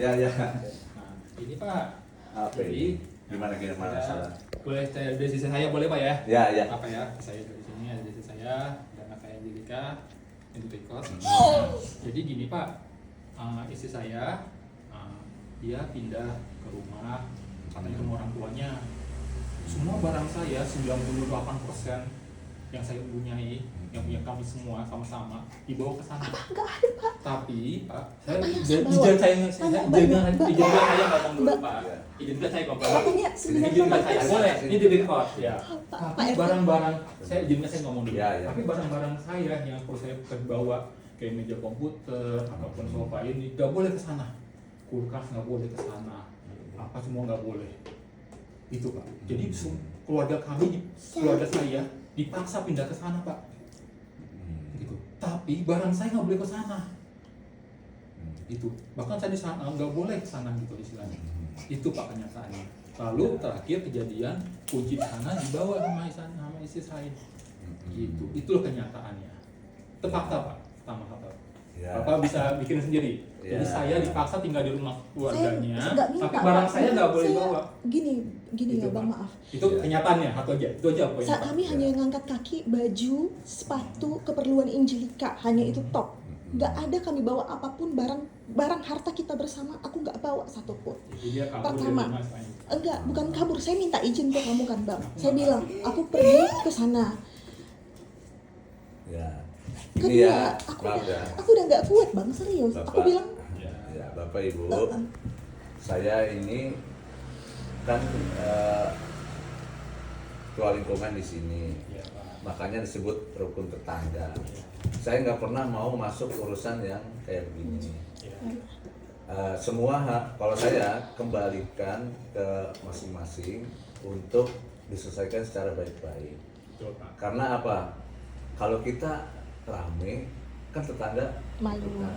Ya, ya. Nah, ini Pak. Apa Jadi, ini? Gimana salah? Boleh saya dari sisi saya boleh Pak ya? Ya, ya. Apa ya? Saya dari sini ada dari sisi saya dan anak saya Angelika itu Tekos. Jadi gini Pak, istri saya dia pindah ke rumah katanya ke rumah orang tuanya. Semua barang saya 98% yang saya punyai, yang punya kami semua sama-sama dibawa ke sana. Enggak ada, Pak. Tapi Pak, saya Apa yang izin saya bawa? saya ngomong dulu Mbak. Pak. Izinkan saya ngomong. Pokoknya Izinkan saya boleh. Ini di record ya. Pak Tapi RT. barang-barang saya izinkan saya ngomong dulu. Ya, ya. Tapi barang-barang saya yang perlu saya bawa kayak meja komputer ataupun sofa ini nggak boleh ke sana. Kulkas nggak boleh ke sana. Apa semua nggak boleh. Itu Pak. Jadi keluarga kami, keluarga saya dipaksa pindah ke sana Pak. Gitu. Tapi barang saya nggak boleh ke sana. Itu bahkan saya di sana nggak boleh ke sana gitu istilahnya. Itu Pak kenyataannya. Lalu terakhir kejadian kunci di sana dibawa sama istri saya. Gitu. Itulah kenyataannya. Terpaksa Pak. Pertama kata. Ya. Bapak bisa bikin sendiri. Ya. Jadi saya dipaksa tinggal di rumah keluarganya, Saya nggak minta, tapi barang Pak. saya nggak boleh Saya- bawa. Gini Itu, ya Bang, Pak. maaf. Itu Ya. kenyataannya, itu aja poinnya. Pak. Kami hanya ngangkat kaki, baju, sepatu, keperluan Angelika, hanya itu top. Nggak ada kami bawa apapun barang harta kita bersama, aku nggak bawa satupun. Jadi dia kabur dari Pertama, rumah istilahnya. enggak, bukan kabur. Saya minta izin ke kamu kan Bang. Saya bilang, aku pergi ke sana. Ya. Ini Kedua, ya, aku maaf ya. udah nggak kuat Bang, serius. Aku Bapak. bilang, Ya. Ya, Bapak Ibu, saya ini kan ketua lingkungan di sini, Ya, Pak. makanya disebut rukun tetangga. Saya nggak pernah mau masuk urusan yang kayak begini. Ya. Semua kalau saya kembalikan ke masing-masing untuk diselesaikan secara baik-baik. Betul, Pak. Karena apa? Kalau kita rame, kan tetangga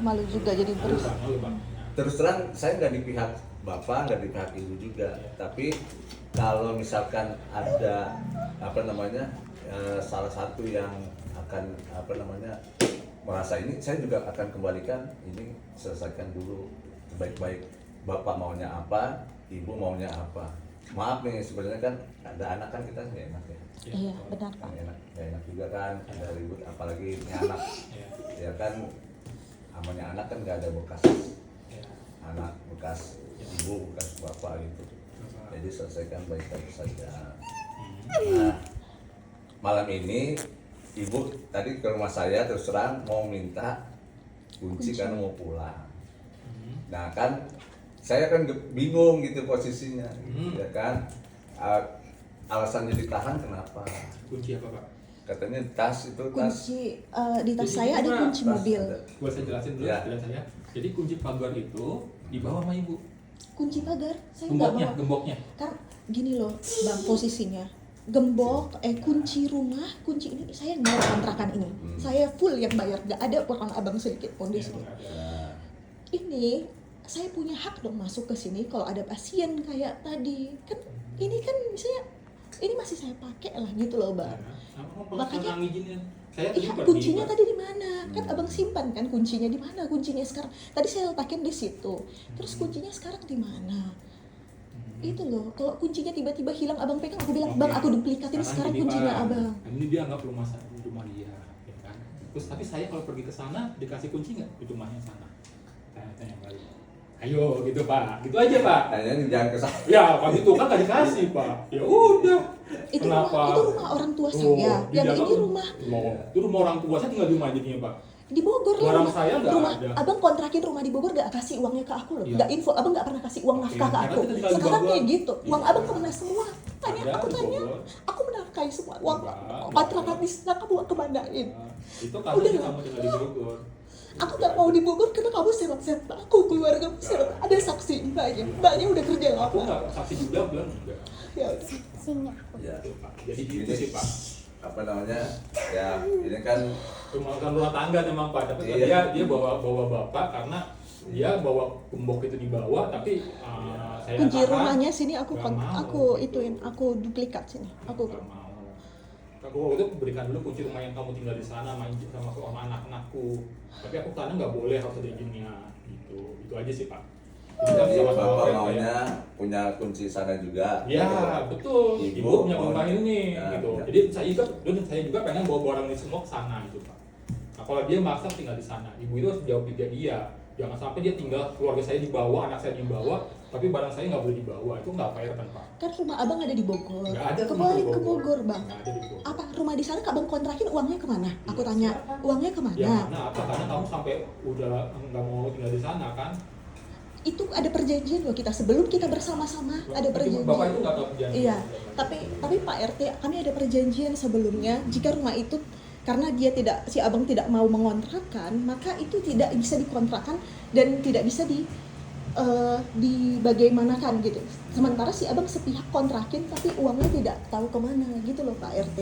malu juga jadi Lalu, terus. Pak, lalu, Pak. Ya. terus terang saya nggak di pihak bapak, nggak di pihak ibu juga. Tapi kalau misalkan ada salah satu yang akan merasa ini, saya juga akan kembalikan ini, selesaikan dulu baik-baik. Bapak maunya apa, ibu maunya apa. Maaf nih, sebenarnya kan ada anak kan kita nggak enak ya. Iya, benar Pak. Nggak enak juga kan, ada ribut, apalagi ini anak. Ya. Ya kan, namanya anak kan nggak ada bekas Ya. anak, bekas ibu, bekas bapak gitu. Jadi selesaikan baik-baik saja. Nah, malam ini ibu tadi ke rumah saya terus terang mau minta kunci karena mau pulang. Nah kan saya kan bingung gitu posisinya, ya kan. Alasannya ditahan kenapa? Kunci apa Pak? Katanya tas itu tas. Kunci di tas Jadi saya ada gimana? kunci Tas mobil. ada. Boleh saya jelasin dulu Ya. penjelasan saya. Jadi kunci pagar itu dibawa sama ibu. Kunci pagar saya nggak bawa. Gemboknya. Karena gini loh Bang, posisinya gembok, kunci rumah, kunci ini saya yang bayar kontrakan ini. Saya full yang bayar, nggak ada orang abang sedikit pun di sini. Nah, Ini saya punya hak dong masuk ke sini kalau ada pasien kayak tadi. Kan ini kan misalnya ini masih saya pakai lah gitu loh Bang. Makanya ngizinin. Saya tadi Iya, pergi, kuncinya Pak. tadi di mana? Kan abang simpan kan kuncinya di mana? Kuncinya sekarang. Tadi saya letakin di situ. Terus kuncinya sekarang di mana? Itu loh. Kalau kuncinya tiba-tiba hilang, abang pegang, aku bilang, "Bang, aku duplikatin sekarang gini, kuncinya Pak. abang." Ini dia anggap rumah dia, ya kan? Terus tapi saya kalau pergi ke sana dikasih kunci nggak di rumahnya sana? Tanya balik. Ayo gitu Pak, gitu aja Pak. tanyanya jangan ke saya. Ya kalau gitu kan nggak dikasih Pak. Ya udah. Itu Kenapa? rumah orang tua saya. Yang ini rumah Itu rumah orang tua saya tinggal di rumah jadinya Pak. di Bogor lah. Barang saya nggak Rumah ada. abang kontrakin rumah di Bogor gak kasih uangnya ke aku loh. Iya. Nggak info, abang nggak pernah kasih uang Oke, nafkah ke karena aku. kita tinggal di Sekarang Bogor. kayak gitu. Uang Iya. abang kemana semua? Tanya, Ada aku di tanya. Bogor. Aku menafkahi semua uang Enggak. kontrakan di sana, kamu kemanain? Nah, itu Udah katanya lah. kamu tinggal di Bogor. Aku gak mau di Bogor karena kamu serang-serang aku, keluarga aku serang. Ada saksi, mbaknya udah kerja Aku lama. nggak saksi juga bilang enggak. Ya, Ya. Gitu, Pak. Jadi gitu sih Pak. Ya ini kan Rumah tangga memang Pak, tapi kan Iya. dia bawa bapak karena dia bawa gembok itu dibawa, tapi saya kunci katakan, rumahnya sini aku nggak mau. aku ituin, aku duplikat sini. Aku nggak mau. Aku itu berikan dulu kunci rumah yang kamu tinggal di sana sama anak-anakku, tapi aku karena nggak boleh harus ada izinnya gitu, itu aja sih Pak. Jadi Jadi sama-sama bapak aware, maunya ya. punya kunci sana juga. Ya betul, Ibu ibu punya mau- rumah ini Ya, gitu. ya. Jadi saya juga pengen bawa barang ini semua ke sana gitu Pak. Nah kalau dia maksa tinggal di sana, ibu itu harus jawab dia. Jangan sampai dia tinggal keluarga saya dibawa, anak saya dibawa, tapi barang saya nggak boleh dibawa. Itu nggak fair kan Pak? Kan rumah abang ada di Bogor. Nggak ada Kembali rumah ke Bogor bang. Nggak ada di Bogor. Apa rumah di sana abang kontrakin uangnya kemana? Aku Iya, tanya silakan. uangnya kemana? Ya mana? Apa karena kamu sampai udah nggak mau tinggal di sana kan? Itu ada perjanjian loh kita sebelum kita bersama-sama ada perjanjian. Bapak itu nggak tahu perjanjian. Iya, tapi Pak RT kami ada perjanjian sebelumnya jika rumah itu karena si abang tidak mau mengontrakkan, maka itu tidak bisa dikontrakkan dan tidak bisa dibagaimanakan gitu. Sementara si abang sepihak kontrakin tapi uangnya tidak tahu kemana gitu loh Pak RT.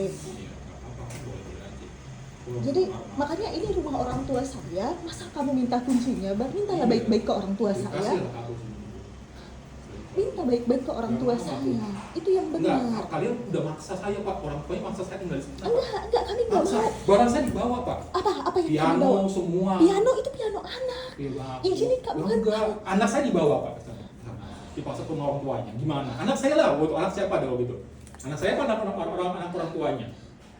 Jadi makanya ini rumah orang tua saya, masa kamu minta kuncinya, bang? Mintalah baik-baik ke orang tua saya. Minta baik-baik ke orang tua saya. Itu yang benar. Enggak, kalian udah maksa saya Pak, orang tuanya maksa saya tinggal di sana. Enggak, kami nggak Maksa. mau. Barang saya dibawa Pak. Apa yang kamu Piano bawa? semua. Piano itu piano anak. Ini Kak, bukan enggak. Anak saya dibawa Pak ke sana. Dipaksa ke orang tuanya. Gimana? Anak saya lah, waktu anak siapa ada waktu itu? Anak saya apa anak orang tuanya?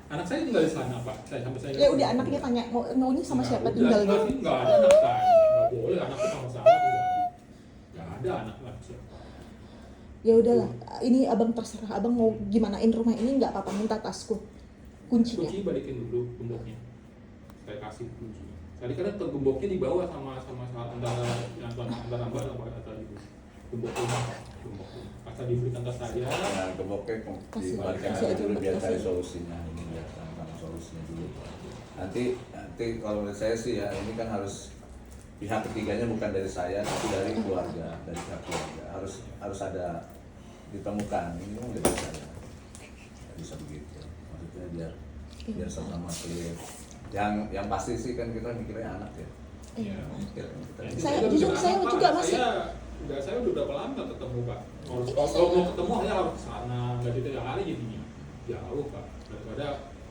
Anak saya tinggal di sana Pak. Sampai saya. Ya udah anaknya tanya maunya sama siapa tinggalnya. Enggak ada anak saya. Enggak boleh anaknya sama-sama tinggal. Enggak ada anak siapa. Ya udahlah, ini abang terserah. Abang mau gimanain rumah ini nggak apa-apa, minta tasku, kuncinya. Kunci balikin dulu gemboknya. Saya kasih kunci. Tadi kan gemboknya dibawa sama antara mbak atau ibu. Gembok rumah, gembok rumah. Pas diberikan ke saya. Nah, gemboknya dibalikan kasih aja aja, dulu biar cari kasih. solusinya. Ini biar sama solusinya dulu. Nanti kalau menurut saya sih ya ini kan harus pihak ketiganya bukan dari saya tapi dari keluarga, dari pihak keluarga harus ada ditemukan. Ini kan dari saya nggak bisa begitu, maksudnya biar sama clear. Yang pasti sih kan kita mikirnya anak ya. Iya. Mikir, kita Saya Kita jujur, bicara saya apa? juga masih- Saya udah berapa lama nggak ketemu Pak. Kalau Iya, kalau mau ketemu saya harus ke sana, nggak di tiap hari jadinya jauh Pak. Daripada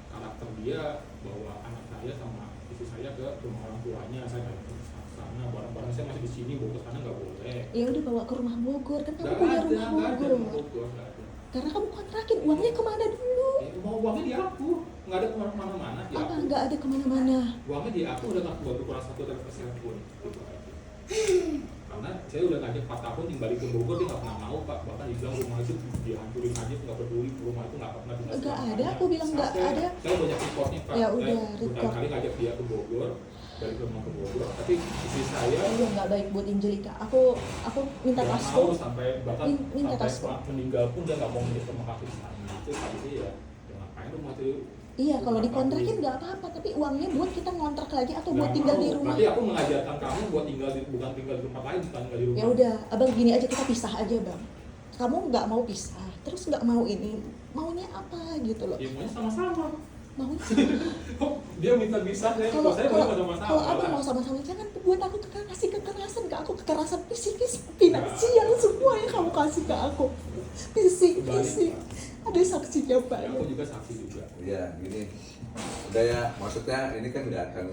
karakter dia bawa anak saya sama istri saya ke rumah orang tuanya, saya nggak ke sana. Barang-barang saya masih di sini, bawa ke sana nggak boleh. Ya udah bawa ke rumah Bogor, kan kamu Nggak punya ada, rumah nggak ada Bogor. Bogor, nggak ada. Karena kamu kontrakin, uangnya kemana dulu? Mau uangnya di aku, nggak ada kemana-mana di Apa aku. nggak ada kemana-mana? Uangnya di aku udah nggak berkurang 1% pun. Gitu aja. Karena saya udah ngajak 4 tahun tinggal di Bogor, dia nggak pernah mau Pak. Bahkan dia bilang rumah itu dihancurin aja, nggak peduli, rumah itu nggak pernah tinggal. Nggak selamanya. ada, aku bilang nggak Sampai ada. Saya banyak reportnya Pak. Ya Saya udah, berkali kali ngajak dia ke Bogor, dari rumah ke Bogor. Tapi istri saya Iya nggak baik buat Angelika. Aku minta nggak tasku. mau sampai bahkan Minta sampai tasku. meninggal pun dia nggak mau ngajak rumah kaki di sana. Itu tadi sih ya ngapain rumah itu. Iya, kalau dikontrakin nggak apa-apa, tapi uangnya buat kita ngontrak lagi atau buat Nggak tinggal mau. di rumah. Nanti aku mengajarkan kamu buat bukan tinggal di tempat lain, bukan tinggal di rumah. Ya udah, abang gini aja kita pisah aja bang. Kamu nggak mau pisah, terus nggak mau ini, maunya apa gitu loh? Ya, maunya sama-sama. Maunya Kok dia minta bisa saya, kalau saya mau sama-sama. kalau abang mau sama-sama jangan buat aku kasih kekerasan ke aku, kekerasan psikis, finansial semua yang kamu kasih ke aku, fisik. Ada saksinya Ya, banyak. aku juga saksi juga. ya gini udah ya, maksudnya ini kan nggak akan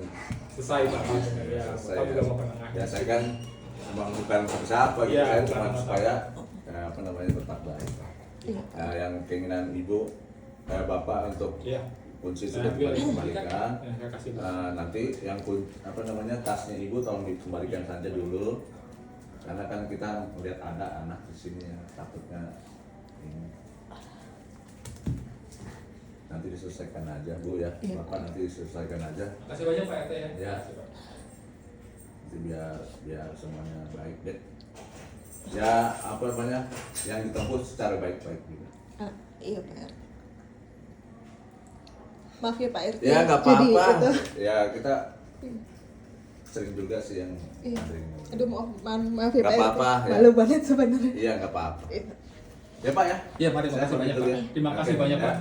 Selesai Pak. Ya, selesai Bapak ya. juga mau penengah. Ya saya kan emang bukan siapa gitu, Iya, saya bukan cuma apa-apa. supaya apa namanya tetap baik. Iya. Nah, yang keinginan ibu bapak untuk Iya. kunci Nah, sudah biar dikembalikan. Ya, saya kasih. Nanti yang apa namanya tasnya ibu tolong dikembalikan saja dulu, karena kan kita melihat ada anak di sini ya, takutnya ini. Nanti diselesaikan aja Bu ya, Iya. bapak nanti diselesaikan aja. Kasih banyak Pak RT ya. Ya. Kasih, Pak. Jadi biar semuanya baik deh. Ya apa namanya yang ditempuh secara baik-baik juga. Iya Pak RT. Maaf ya Pak RT. Ya nggak Jadi apa-apa. itu. Ya kita sering juga sih yang Iya. ada yang Aduh maaf ya Nggak Pak RT. apa-apa, ya. Malu banget sebenarnya. iya nggak apa-apa. Iya. Ya Pak ya. Iya, mari Saya makasih banyak pamit dulu Pak. ya. Terima kasih Oke, banyak ya. Pak.